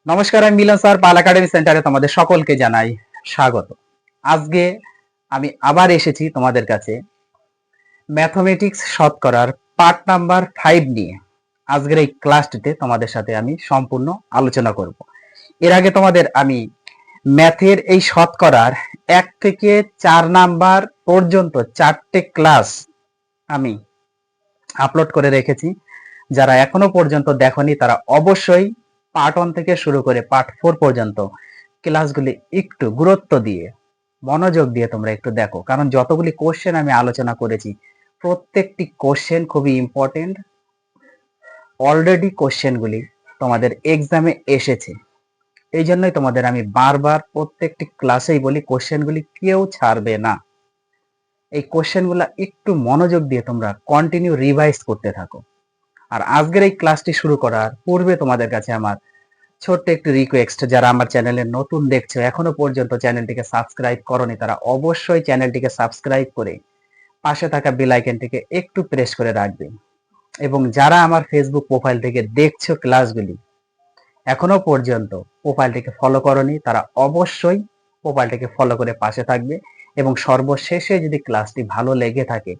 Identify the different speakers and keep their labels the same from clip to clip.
Speaker 1: নমস্কার, আমি মিলন স্যার, পাল একাডেমি সেন্টারে তোমাদের সকলকে জানাই স্বাগত। আজকে আমি আবার এসেছি তোমাদের কাছে ম্যাথমেটিক্স শতকরার পার্ট নাম্বার 5 নিয়ে। আজকের এই ক্লাসটিতে তোমাদের সাথে আমি সম্পূর্ণ আলোচনা করব। এর আগে তোমাদের আমি ম্যাথের এই শতকরার 1 থেকে 4 নাম্বার পর্যন্ত 4টে ক্লাস আমি আপলোড করে রেখেছি। যারা এখনো পর্যন্ত দেখোনি তারা অবশ্যই পার্ট 1 থেকে শুরু করে পার্ট 4 পর্যন্ত ক্লাসগুলি একটু গুরুত্ব দিয়ে মনোযোগ দিয়ে তোমরা একটু দেখো, কারণ যতগুলি কোশ্চেন আমি আলোচনা করেছি প্রত্যেকটি কোশ্চেন খুবই ইম্পর্টেন্ট। অলরেডি কোশ্চেনগুলি তোমাদের এক্সামে এসেছে, এই জন্যই তোমাদের আমি বারবার প্রত্যেকটি ক্লাসেই বলি কোশ্চেনগুলি কেউ ছাড়বে না। এই কোশ্চেনগুলো একটু মনোযোগ দিয়ে তোমরা কন্টিনিউ রিভাইজ করতে থাকো। আর আজকের এই ক্লাসটি শুরু করার পূর্বে তোমাদের কাছে আমার ছোট্ট একটু রিকোয়েস্ট, যারা আমার চ্যানেলে নতুন দেখছো এখনো পর্যন্ত চ্যানেলটিকে সাবস্ক্রাইব করোনি তারা অবশ্যই চ্যানেলটিকে সাবস্ক্রাইব করে পাশে থাকা বেল আইকনটিকে একটু প্রেস করে রাখবে। এবং যারা আমার ফেসবুক প্রোফাইল থেকে দেখছো ক্লাসগুলি এখনো পর্যন্ত প্রোফাইলটিকে ফলো করোনি তারা অবশ্যই প্রোফাইলটিকে ফলো করে পাশে থাকবে। এবং সর্বশেষে যদি ক্লাসটি ভালো লেগে থাকে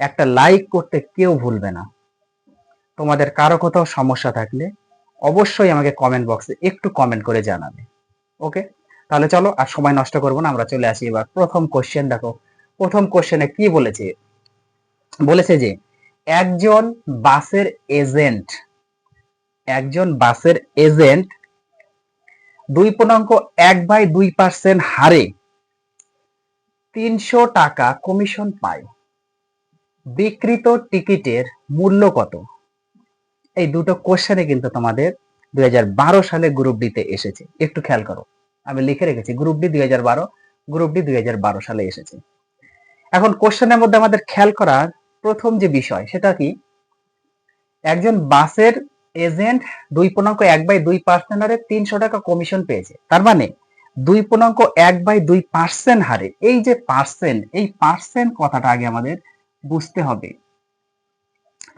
Speaker 1: একটা লাইক করতে কেউ ভুলবে না। তোমাদের কারো কোথাও সমস্যা থাকলে অবশ্যই আমাকে কমেন্ট বক্সে একটু কমেন্ট করে জানাবে। ওকে, তাহলে চলো আর সময় নষ্ট করবো না, আমরা চলে আসি এবার প্রথম কোশ্চেন। দেখো প্রথম কোশ্চেনে কি বলেছে, বলেছে যে একজন বাসের এজেন্ট একজন বাসের এজেন্ট 2.1/2% হারে 300 টাকা কমিশন পায়। বিক্রিত টিকিটের মূল্য কত? এই দুটো কোশ্চেনে কিন্তু তোমাদের 2012 সালে গ্রুপ ডিতে এসেছে। একটু খেয়াল করো, আমি লিখে রেখেছি গ্রুপ ডি 2012, গ্রুপ ডি 2012 সালে এসেছে। এখন কোশ্চেনের মধ্যে আমাদের খেয়াল করার প্রথম যে বিষয় সেটা কি, একজন বাসের এজেন্ট 2.1/2% হারে 300 টাকা কমিশন পেয়েছে। তার মানে 2.1/2% হারে এই যে পার্সেন্ট, এই পার্সেন্ট কথাটা আগে আমাদের বুঝতে হবে,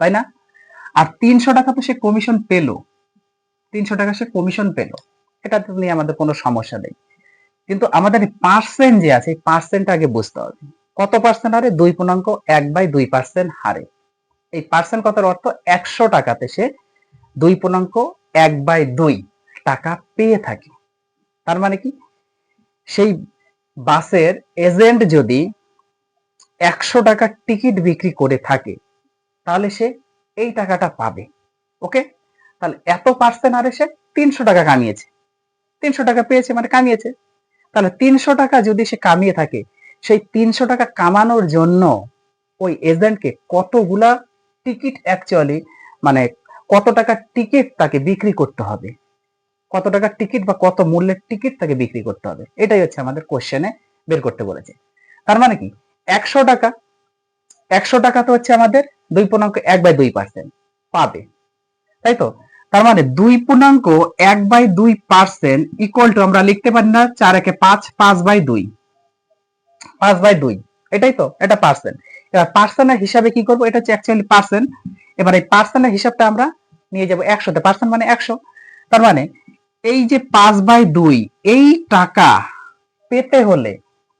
Speaker 1: তাই না? আর 300 টাকা তো সে কমিশন পেলো, 300 টাকা সে কমিশন পেলো, এটা তো নিয়ে আমাদের কোনো সমস্যা নেই। কিন্তু আমাদের পার্সেন্ট যে আছে এই পার্সেন্টটা আগে বুঝতে হবে। কত পার্সেন্ট হারে? 2.1/2% হারে। এই পার্সেন্ট কথার অর্থ 100 টাকাতে সে 2.1/2 টাকা পেয়ে থাকে। তার মানে কি, সেই বাসের এজেন্ট যদি 100 টাকার টিকিট বিক্রি করে থাকে তাহলে সে এই টাকাটা পাবে। ওকে, তাহলে এত পার্সেন্ট হারে সে 300 টাকা কামিয়েছে, 300 টাকা পেয়েছে মানে কামিয়েছে। তাহলে 300 টাকা যদি সে কামিয়ে থাকে, সেই 300 টাকা কামানোর জন্য ওই এজেন্টকে কতগুলা টিকিট অ্যাকচুয়ালি মানে কত টাকার টিকিট তাকে বিক্রি করতে হবে, কত টাকার টিকিট বা কত মূল্যের টিকিট তাকে বিক্রি করতে হবে, এটাই হচ্ছে আমাদের কোশ্চেনে বের করতে বলেছে। তার মানে কি, 100 টাকা, 100 টাকা তো হচ্ছে আমাদের 2.1/2% পাবে, তাই তো? তার মানে 2.1/2% ইকুয়াল টু আমরা লিখতে পারি না 4 একে 5, 5/2, 5/2, এটাই তো, এটা পার্সেন্ট। এবার পার্সেন্টের হিসাবে কি করব, এটা হচ্ছে অ্যাকচুয়ালি পার্সেন্ট। এবার এই পার্সেন্টের হিসাবটা আমরা নিয়ে যাব 100 তে, পার্সেন্ট মানে 100। তার মানে এই যে 5/2 এই টাকা পেতে হলে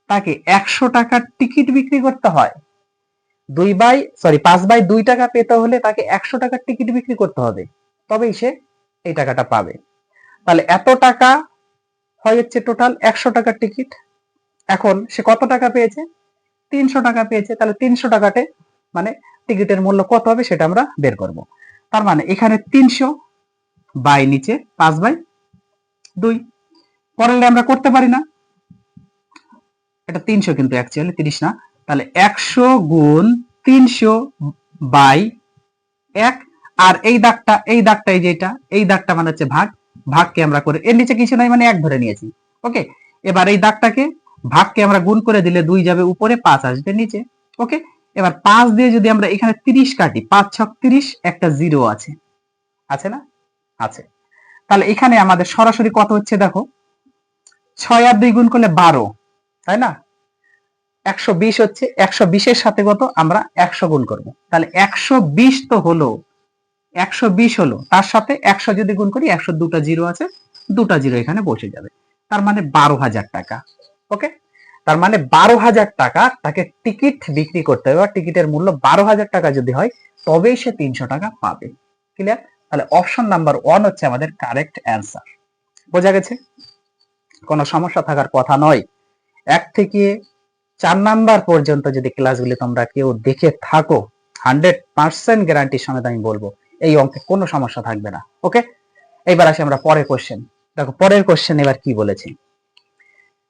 Speaker 1: তাকে 100 টাকার টিকিট বিক্রি করতে হয়। 5/2 টাকা পেতে হলে তাকে 100 টাকার টিকিট বিক্রি করতে হবে, তবেই সে এই টাকাটা পাবে। তাহলে এত টাকা হয় হচ্ছে টোটাল 100 টাকার টিকিট। এখন সে কত টাকা পেয়েছে? 300 টাকা পেয়েছে। তাহলে 300 টাকাতে মানে টিকিটের মূল্য কত হবে সেটা আমরা বের করব। তার মানে এখানে 300 বাই নিচে 5/2 করলে আমরা করতে পারি না, এটা 300 কিন্তু অ্যাকচুয়ালি 30 না। তাহলে 100 গুণ 300 বাই 1, আর এই দাগটা, এই দাগটা, এই যেটা এই দাগটা মানে হচ্ছে ভাগ, ভাগকে আমরা করে এর নিচে কিছু নাই মানে 1 ধরে নিয়েছি। ওকে, এবার এই দাগটাকে ভাগকে আমরা গুণ করে দিলে 2 যাবে উপরে, 5 আসবে নিচে। ওকে, এবার 5 দিয়ে যদি আমরা এখানে 30 কাটি, 5 ছক 30, একটা 0 আছে, আছে না? আছে। তাহলে এখানে আমাদের সরাসরি কত হচ্ছে দেখো, 6 আর 2 গুণ করলে 12, তাই না? 120 হচ্ছে, 120 এর সাথে কত আমরা 100 গুণ করব, তাহলে 120 তো হলো, 120 হলো, তার সাথে 100 যদি গুণ করি 100 দুটো 0 আছে, দুটা জিরো এখানে বসে যাবে, তার মানে 12,000 টাকা। ওকে, তার মানে 12,000 টাকা তাকে টিকিট বিক্রি করতে হবে, টিকিটের মূল্য 12,000 টাকা যদি হয় তবেই সে 300 টাকা পাবে। ক্লিয়ার? তাহলে অপশন নাম্বার 1 হচ্ছে আমাদের কারেক্ট অ্যান্সার। বোঝা গেছে? কোনো সমস্যা থাকার কথা নয়। 1 থেকে 4 নাম্বার পর্যন্ত যদি ক্লাসগুলি তোমরা কেউ দেখে থাকো, 100% গ্যারান্টির সমেত আমি বলবো এই অঙ্কে কোনো সমস্যা থাকবে না। ওকে, এবার আসি আমরা পরের কোশ্চেন। দেখো পরের কোশ্চেন এবার কি বলেছে।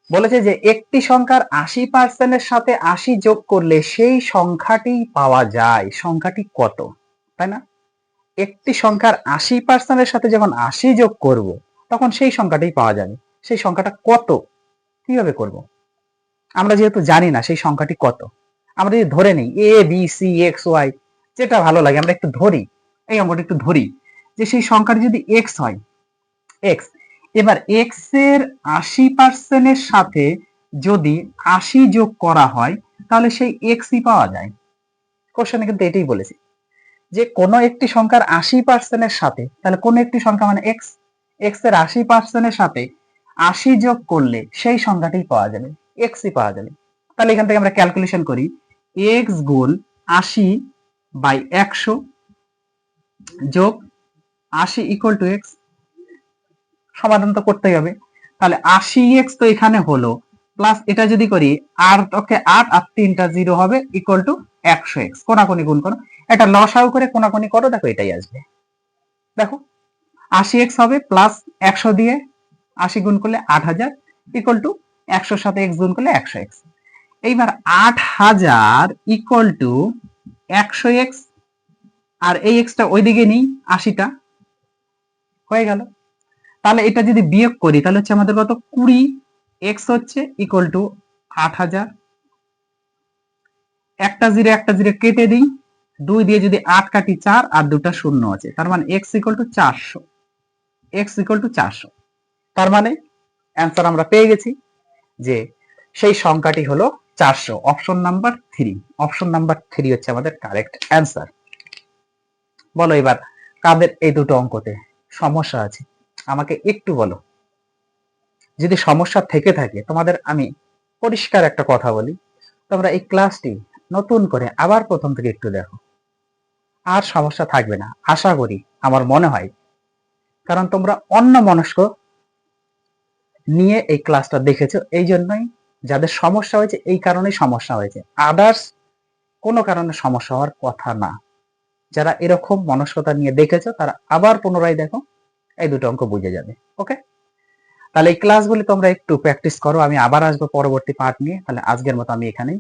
Speaker 1: বলেছে যে একটি সংখ্যার 80% এর সাথে 80 যোগ করলে সেই সংখ্যাটি পাওয়া যায়, সংখ্যাটি কত? তাই না? একটি সংখ্যার 80% এর সাথে যখন 80 যোগ করব তখন সেই সংখ্যাটাই পাওয়া যাবে। সেই সংখ্যাটা কত, কিভাবে করব? আমরা যেহেতু জানি না সেই সংখ্যাটি কত, আমরা যদি ধরে নিই A B C x Y, যেটা ভালো লাগে আমরা একটু ধরি, এই অঙ্কটা একটু ধরি যে সেই সংখ্যাটি যদি এক্স হয়, এক্স, এবার এক্স এর 80% এর সাথে যদি 80 যোগ করা হয় তাহলে সেই এক্সই পাওয়া যায়। কোশ্চেনে কিন্তু এটাই বলেছি যে কোনো একটি সংখ্যার 80% এর সাথে, তাহলে কোন একটি সংখ্যা মানে এক্স, এক্স এর 80% এর সাথে 80 যোগ করলে সেই সংখ্যাটাই পাওয়া যাবে, এক্সই পাওয়া যাবে। তাহলে এখান থেকে আমরা ক্যালকুলেশন করি, এক্স গুণ 80/100 যোগ 80 ইকুয়াল টু এক্স। সমাধান তো করতেই হবে। তাহলে 80x তো এখানে হলো, প্লাস এটা যদি করি আর ওকে 8 আর 3টা 0 হবে ইকুয়াল টু 100x। কোনাকুনি গুণ করো, এটা লসাগু করে কোনাকুনি করো, দেখো এটাই আসবে। দেখো 80x হবে প্লাস 100 দিয়ে 80 গুণ করলে 8000 ইকুয়াল টু 100 সাথে x গুণ করলে 100x। এইবার 8000 ইকুয়াল টু 100x, আর এই এক্সটা ওইদিকে নিই 80টা, হয়ে গেল। তাহলে এটা যদি বিয়োগ করি তাহলে হচ্ছে আমাদের কত, 20x হচ্ছে ইকুয়াল টু 8000। একটা জিরো কেটে দিই, 2 দিয়ে যদি 8 কাটি 4 আর দুটা শূন্য আছে, তার মানে x equal to 400, x equal to 400। তার মানে অ্যান্সার আমরা পেয়ে গেছি যে সেই সংখ্যাটি হলো 400। অপশন নাম্বার 3, অপশন নাম্বার 3 হচ্ছে আমাদের কারেক্ট অ্যান্সার। বলো এবার কাদের এই দুটো অঙ্কতে সমস্যা আছে আমাকে একটু বলো। যদি সমস্যা থেকে থাকে তোমাদের আমি পরিষ্কার একটা কথা বলি, তোমরা এই ক্লাসটি নতুন করে আবার প্রথম থেকে একটু দেখো, আর সমস্যা থাকবে না আশা করি, আমার মনে হয়। কারণ তোমরা অন্য মনস্ক নিয়ে এই ক্লাসটা দেখেছো, এই জন্যই যাদের সমস্যা হয়েছে এই কারণেই সমস্যা হয়েছে, আদার্স কোনো কারণে সমস্যা হওয়ার কথা না। যারা এরকম মনস্কতা নিয়ে দেখেছো তারা আবার পুনরায় দেখো, এই দুটো অঙ্ক বুঝে যাবে। ওকে, তাহলে এই ক্লাসগুলি তোমরা একটু প্র্যাকটিস করো, আমি আবার আসবো পরবর্তী পার্ট নিয়ে। তাহলে আজকের মতো আমি এখানেই